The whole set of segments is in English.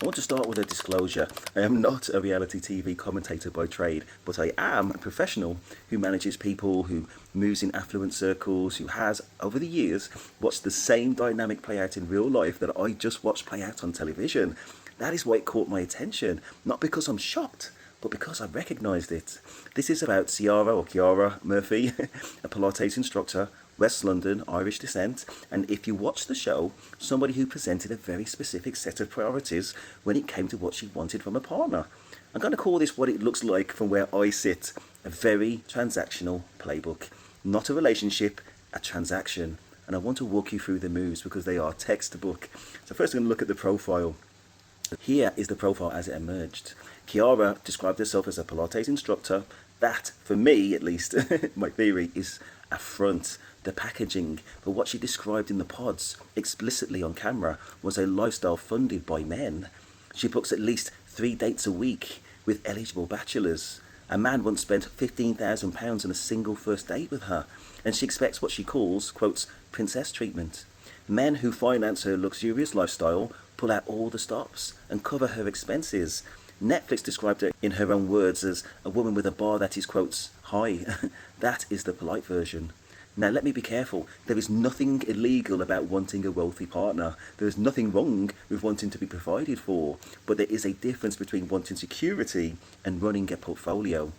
I want to start with a disclosure. I am not a reality TV commentator by trade, but I am a professional who manages people, who moves in affluent circles, who has, over the years, watched the same dynamic play out in real life that I just watched play out on television. That is why it caught my attention, not because I'm shocked, but because I recognised it. This is about Ciara Murphy, a Pilates instructor, West London, Irish descent, and if you watch the show, somebody who presented a very specific set of priorities when it came to what she wanted from a partner. I'm going to call this what it looks like from where I sit, a very transactional playbook. Not a relationship, a transaction. And I want to walk you through the moves because they are textbook. So first I'm going to look at the profile. Here is the profile as it emerged. Ciara described herself as a Pilates instructor. That, for me at least, my theory, is a front. The packaging, but what she described in the pods explicitly on camera was a lifestyle funded by men. She books at least 3 dates a week with eligible bachelors. A man once spent £15,000 on a single first date with her, and she expects what she calls, quotes, princess treatment. Men who finance her luxurious lifestyle pull out all the stops and cover her expenses. Netflix described her in her own words as a woman with a bar that is, quotes, high. That is the polite version. Now let me be careful, there is nothing illegal about wanting a wealthy partner. There is nothing wrong with wanting to be provided for, but there is a difference between wanting security and running a portfolio.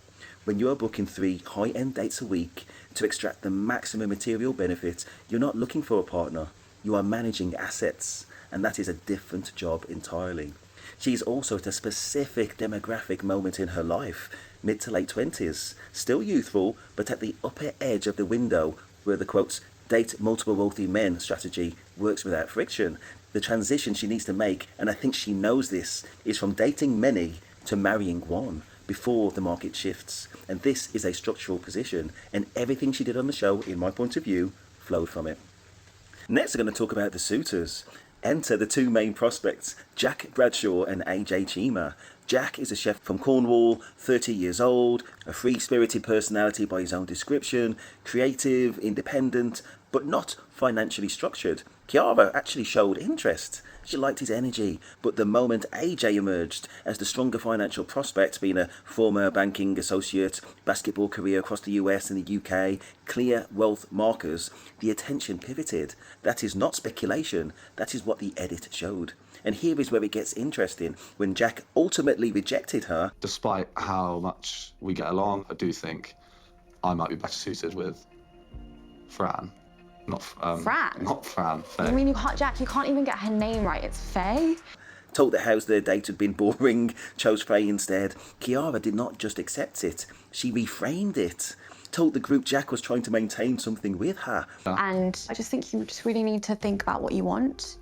When you are booking 3 high-end dates a week to extract the maximum material benefit, you're not looking for a partner, you are managing assets, and that is a different job entirely. She's also at a specific demographic moment in her life, mid to late 20s, still youthful, but at the upper edge of the window where the, quotes, date multiple wealthy men strategy works without friction. The transition she needs to make, and I think she knows this, is from dating many to marrying one before the market shifts. And this is a structural position, and everything she did on the show, in my point of view, flowed from it. Next, we're going to talk about the suitors. Enter the 2 main prospects, Jack Bradshaw and Ajay Cheema. Jack is a chef from Cornwall, 30 years old, a free-spirited personality by his own description, creative, independent, but not financially structured. Ciara actually showed interest. She liked his energy, but the moment Ajay emerged as the stronger financial prospect, being a former banking associate, basketball career across the US and the UK, clear wealth markers, the attention pivoted. That is not speculation, that is what the edit showed. And here is where it gets interesting. When Jack ultimately rejected her, despite how much we get along, I do think I might be better suited with Fran. Fran? Not Fran, Faye. I mean, Jack, you can't even get her name right. It's Faye. told the house their date had been boring, chose Faye instead. Ciara did not just accept it, she reframed it. Told the group Jack was trying to maintain something with her. And I just think you just really need to think about what you want.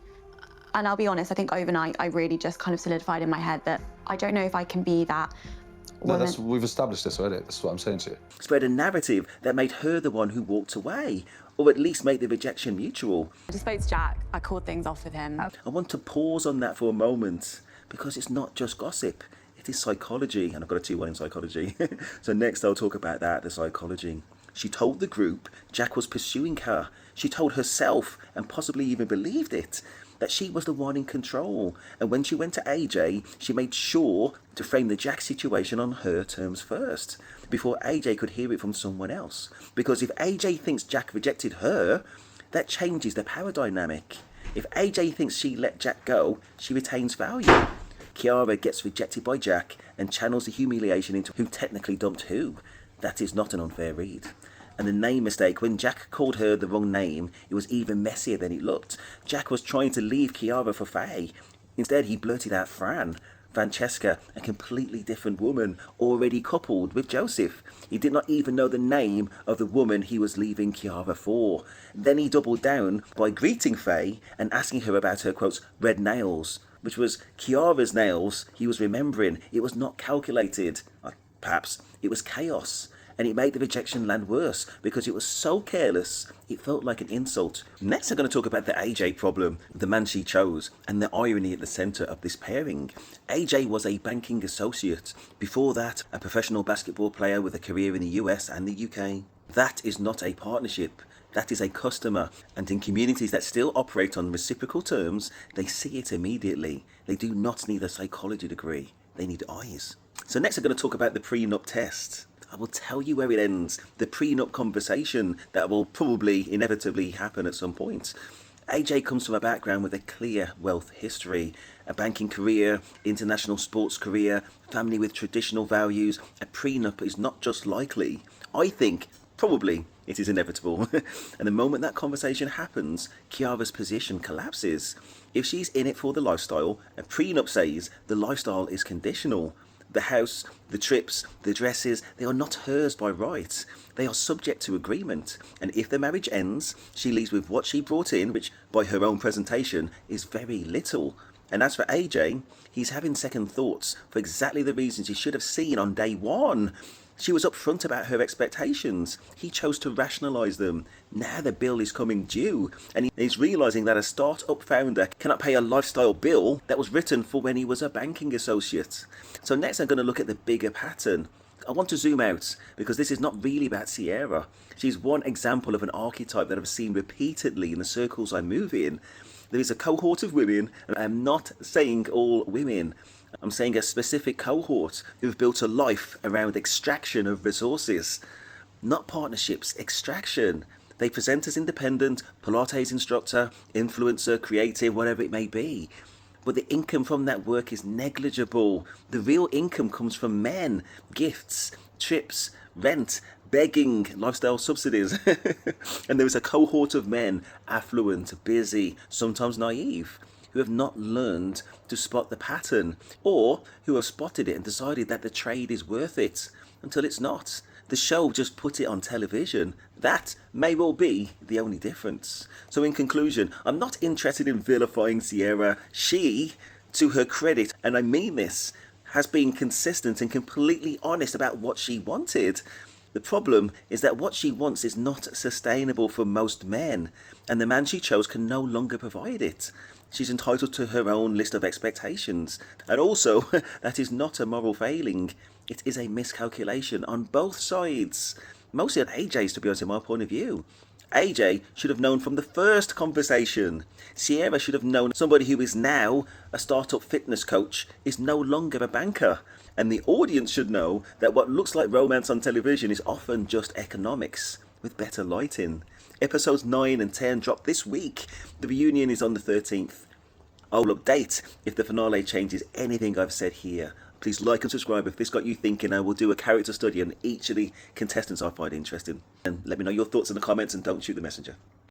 And I'll be honest, I think overnight I really just kind of solidified in my head that I don't know if I can be that woman. No, we've established this already. That's what I'm saying to you. Spread a narrative that made her the one who walked away, or at least make the rejection mutual. I just spoke to Jack, I called things off with him. I want to pause on that for a moment, because it's not just gossip, it is psychology, and I've got a 2-1 in psychology. So next I'll talk about that, the psychology. She told the group Jack was pursuing her. She told herself, and possibly even believed it, that she was the one in control. And when she went to AJ, she made sure to frame the Jack situation on her terms first, before AJ could hear it from someone else. Because if AJ thinks Jack rejected her, that changes the power dynamic. If AJ thinks she let Jack go, she retains value. Ciara gets rejected by Jack and channels the humiliation into who technically dumped who. That is not an unfair read. And the name mistake, when Jack called her the wrong name, it was even messier than it looked. Jack was trying to leave Ciara for Faye. Instead, he blurted out Francesca, a completely different woman, already coupled with Joseph. He did not even know the name of the woman he was leaving Ciara for. Then he doubled down by greeting Faye and asking her about her, quotes, red nails, which was Ciara's nails he was remembering. It was not calculated. Perhaps it was chaos. And it made the rejection land worse because it was so careless, it felt like an insult. Next, I'm going to talk about the AJ problem, the man she chose, and the irony at the centre of this pairing. AJ was a banking associate. Before that, a professional basketball player with a career in the US and the UK. That is not a partnership. That is a customer. And in communities that still operate on reciprocal terms, they see it immediately. They do not need a psychology degree. They need eyes. So next I'm going to talk about the prenup test. I will tell you where it ends. The prenup conversation that will probably inevitably happen at some point. AJ comes from a background with a clear wealth history, a banking career, international sports career, family with traditional values. A prenup is not just likely. I think probably it is inevitable. And the moment that conversation happens, Ciara's position collapses. If she's in it for the lifestyle, a prenup says the lifestyle is conditional. The house, the trips, the dresses, they are not hers by right. They are subject to agreement. And if the marriage ends, she leaves with what she brought in, which by her own presentation is very little. And as for AJ, he's having second thoughts for exactly the reasons he should have seen on day one. She was upfront about her expectations. He chose to rationalise them. Now the bill is coming due, and he's realising that a start-up founder cannot pay a lifestyle bill that was written for when he was a banking associate. So next I'm going to look at the bigger pattern. I want to zoom out because this is not really about Ciara. She's one example of an archetype that I've seen repeatedly in the circles I move in. There is a cohort of women, and I'm not saying all women. I'm saying a specific cohort who've built a life around extraction of resources, not partnerships, extraction. They present as independent, pilates instructor, influencer, creative, whatever it may be. But the income from that work is negligible. The real income comes from men, gifts, trips, rent, begging, lifestyle subsidies. And there is a cohort of men, affluent, busy, sometimes naive, who have not learned to spot the pattern, or who have spotted it and decided that the trade is worth it until it's not. The show just put it on television. That may well be the only difference. So in conclusion, I'm not interested in vilifying Ciara. She, to her credit, and I mean this, has been consistent and completely honest about what she wanted. The problem is that what she wants is not sustainable for most men, and the man she chose can no longer provide it. She's entitled to her own list of expectations, and also that is not a moral failing. It is a miscalculation on both sides. Mostly on AJ's, to be honest, in my point of view. AJ should have known from the first conversation. Ciara should have known somebody who is now a startup fitness coach is no longer a banker. And the audience should know that what looks like romance on television is often just economics with better lighting. Episodes 9 and 10 drop this week. The reunion is on the 13th. I'll update if the finale changes anything I've said here. Please like and subscribe if this got you thinking. I will do a character study on each of the contestants I find interesting. And let me know your thoughts in the comments, and don't shoot the messenger.